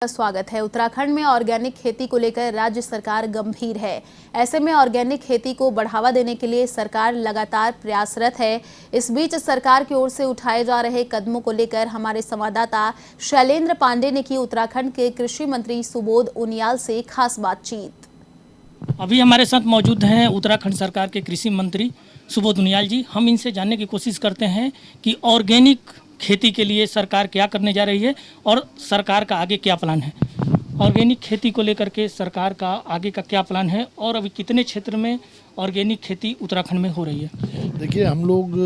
स्वागत है। उत्तराखंड में ऑर्गेनिक खेती को लेकर राज्य सरकार गंभीर है। ऐसे में ऑर्गेनिक खेती को बढ़ावा देने के लिए सरकार लगातार प्रयासरत है। इस बीच सरकार की ओर से उठाए जा रहे कदमों को लेकर हमारे संवाददाता शैलेंद्र पांडे ने की उत्तराखंड के कृषि मंत्री सुबोध उनियाल से खास बातचीत। अभी हमारे साथ मौजूद हैं उत्तराखंड सरकार के कृषि मंत्री सुबोध उनियाल जी। हम इनसे जानने की कोशिश करते हैं कि ऑर्गेनिक खेती के लिए सरकार क्या करने जा रही है और सरकार का आगे क्या प्लान है। ऑर्गेनिक खेती को लेकर के सरकार का आगे का क्या प्लान है और अभी कितने क्षेत्र में ऑर्गेनिक खेती उत्तराखंड में हो रही है। देखिए, हम लोग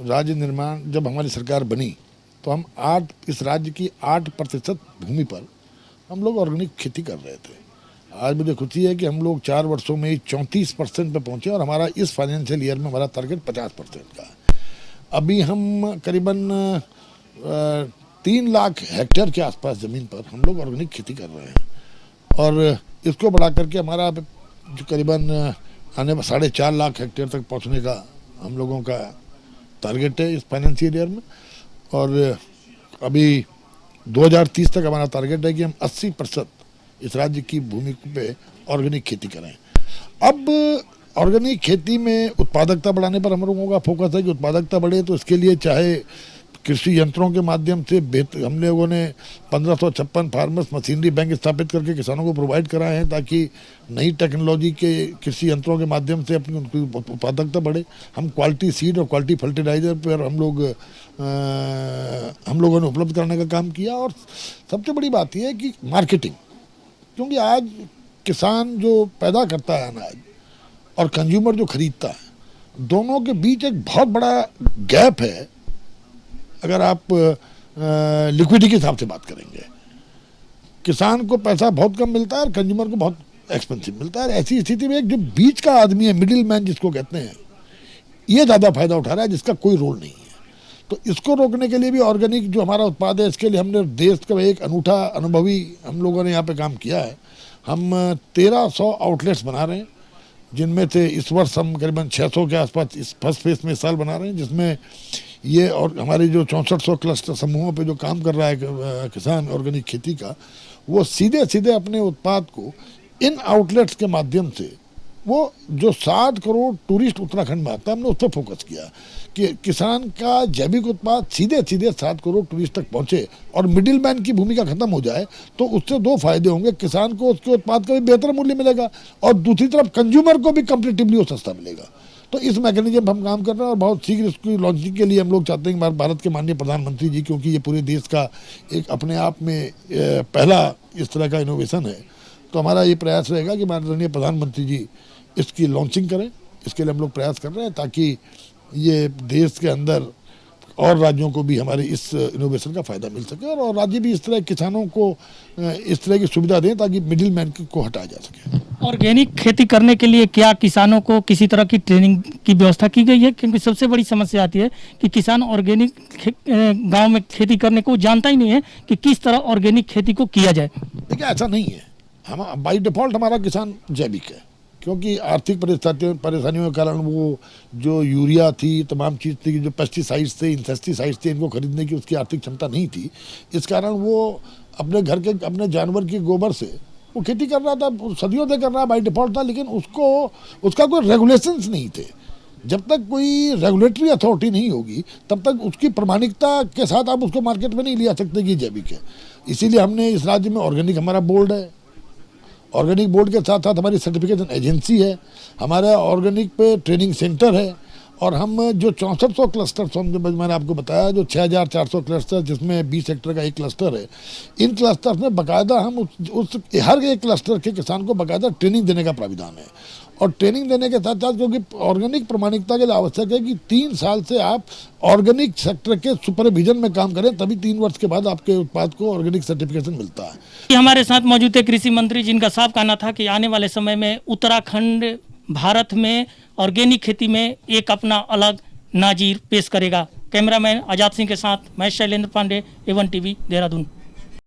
राज्य निर्माण जब हमारी सरकार बनी तो हम इस राज्य की 8% भूमि पर हम लोग ऑर्गेनिक खेती कर रहे थे। आज मुझे खुशी है कि हम लोग 4 वर्षों में 34% पे पहुँचे और हमारा इस फाइनेंशियल ईयर में हमारा टारगेट 50% का है। अभी हम करीबन 3 लाख हेक्टेयर के आसपास ज़मीन पर हम लोग ऑर्गेनिक खेती कर रहे हैं और इसको बढ़ा करके हमारा जो करीबन आने 4.5 लाख हेक्टेयर तक पहुंचने का हम लोगों का टारगेट है इस फाइनेंशियल ईयर में। और अभी 2030 तक हमारा टारगेट है कि हम 80% इस राज्य की भूमि पे ऑर्गेनिक खेती करें। अब ऑर्गेनिक खेती में उत्पादकता बढ़ाने पर हम लोगों का फोकस है कि उत्पादकता बढ़े, तो इसके लिए चाहे कृषि यंत्रों के माध्यम से हम लोगों ने 1556 फार्मर्स मशीनरी बैंक स्थापित करके किसानों को प्रोवाइड कराए हैं ताकि नई टेक्नोलॉजी के कृषि यंत्रों के माध्यम से अपनी उनकी उत्पादकता बढ़े। हम क्वालिटी सीड और क्वालिटी फर्टिलाइजर पर हम लोगों ने उपलब्ध कराने का काम किया। और सबसे बड़ी बात यह है कि मार्केटिंग, क्योंकि आज किसान जो पैदा करता है अनाज और कंज्यूमर जो खरीदता है, दोनों के बीच एक बहुत बड़ा गैप है। अगर आप लिक्विडिटी के हिसाब से बात करेंगे, किसान को पैसा बहुत कम मिलता है और कंज्यूमर को बहुत एक्सपेंसिव मिलता है। ऐसी स्थिति में एक जो बीच का आदमी है, मिडिल मैन जिसको कहते हैं, ये ज़्यादा फायदा उठा रहा है जिसका कोई रोल नहीं है। तो इसको रोकने के लिए भी ऑर्गेनिक जो हमारा उत्पाद है, इसके लिए हमने देश का एक अनूठा अनुभवी हम लोगों ने यहाँ पे काम किया है। हम 1300 आउटलेट्स बना रहे हैं, जिनमें से इस वर्ष हम करीबन 600 के आसपास इस फर्स्ट फेज में इस साल बना रहे हैं, जिसमें ये और हमारे जो 6400 क्लस्टर समूहों पे जो काम कर रहा है किसान ऑर्गेनिक खेती का, वो सीधे अपने उत्पाद को इन आउटलेट्स के माध्यम से, वो जो 7 करोड़ टूरिस्ट उत्तराखंड में आता है, हमने उस पर फोकस किया कि किसान का जैविक उत्पाद सीधे 7 करोड़ टूरिस्ट तक पहुंचे और मिडिल मैन की भूमिका खत्म हो जाए। तो उससे 2 फायदे होंगे, किसान को उसके उत्पाद का भी बेहतर मूल्य मिलेगा और दूसरी तरफ कंज्यूमर को भी कंपेटिटिवली वो सस्ता मिलेगा। तो इस मैकेनिज्म हम काम कर रहे हैं और बहुत शीघ्र इसकी लॉन्चिंग के लिए हम लोग चाहते हैं कि भारत के माननीय प्रधानमंत्री जी, क्योंकि ये पूरे देश का एक अपने आप में पहला इस तरह का इनोवेशन है, तो हमारा ये प्रयास रहेगा कि माननीय प्रधानमंत्री जी इसकी लॉन्चिंग करें। इसके लिए हम लोग प्रयास कर रहे हैं ताकि ये देश के अंदर और राज्यों को भी हमारे इस इनोवेशन का फ़ायदा मिल सके और राज्य भी इस तरह किसानों को इस तरह की सुविधा दें ताकि मिडिल मैन को हटाया जा सके। ऑर्गेनिक खेती करने के लिए क्या किसानों को किसी तरह की ट्रेनिंग की व्यवस्था की गई है? क्योंकि सबसे बड़ी समस्या आती है कि किसान ऑर्गेनिक गाँव में खेती करने को जानता ही नहीं है कि किस तरह ऑर्गेनिक खेती को किया जाए। देखिए, ऐसा नहीं है। हम बाई डिफ़ॉल्ट हमारा किसान जैविक है, क्योंकि आर्थिक परेशानियों के कारण वो जो यूरिया थी, तमाम चीज़ थी, जो पेस्टिसाइड्स थे, इंसेक्टिसाइड्स थे, इनको खरीदने की उसकी आर्थिक क्षमता नहीं थी। इस कारण वो अपने घर के अपने जानवर के गोबर से वो खेती कर रहा था, सदियों से कर रहा बाई डिफ़ॉल्ट था, लेकिन उसका कोई रेगुलेशंस नहीं थे। जब तक कोई रेगुलेटरी अथॉरिटी नहीं होगी तब तक उसकी प्रमाणिकता के साथ आप उसको मार्केट में नहीं ले आ सकते कि जैविक है। इसीलिए हमने इस राज्य में ऑर्गेनिक हमारा बोर्ड है, ऑर्गेनिक बोर्ड के साथ साथ हमारी सर्टिफिकेशन एजेंसी है, हमारा ऑर्गेनिक पे ट्रेनिंग सेंटर है और हम जो 6400 क्लस्टर मैंने आपको बताया, जो 6400 क्लस्टर जिसमें 20 हेक्टेयर का एक क्लस्टर है, इन क्लस्टर में बाकायदा हम उस हर एक क्लस्टर के किसान को बाकायदा ट्रेनिंग देने का प्राविधान है। और ट्रेनिंग देने के साथ साथ, क्योंकि ऑर्गेनिक प्रमाणिकता के लिए आवश्यक है कि 3 साल से आप ऑर्गेनिक सेक्टर के सुपरविजन में काम करें, तभी 3 वर्ष के बाद आपके उत्पाद को ऑर्गेनिक सर्टिफिकेशन मिलता है। हमारे साथ मौजूद है कृषि मंत्री, जिनका साफ कहना था कि आने वाले समय में उत्तराखंड भारत में ऑर्गेनिक खेती में एक अपना अलग नाजीर पेश करेगा। कैमरामैन आजाद सिंह के साथ मैं शैलेंद्र पांडे, A1 TV, देहरादून।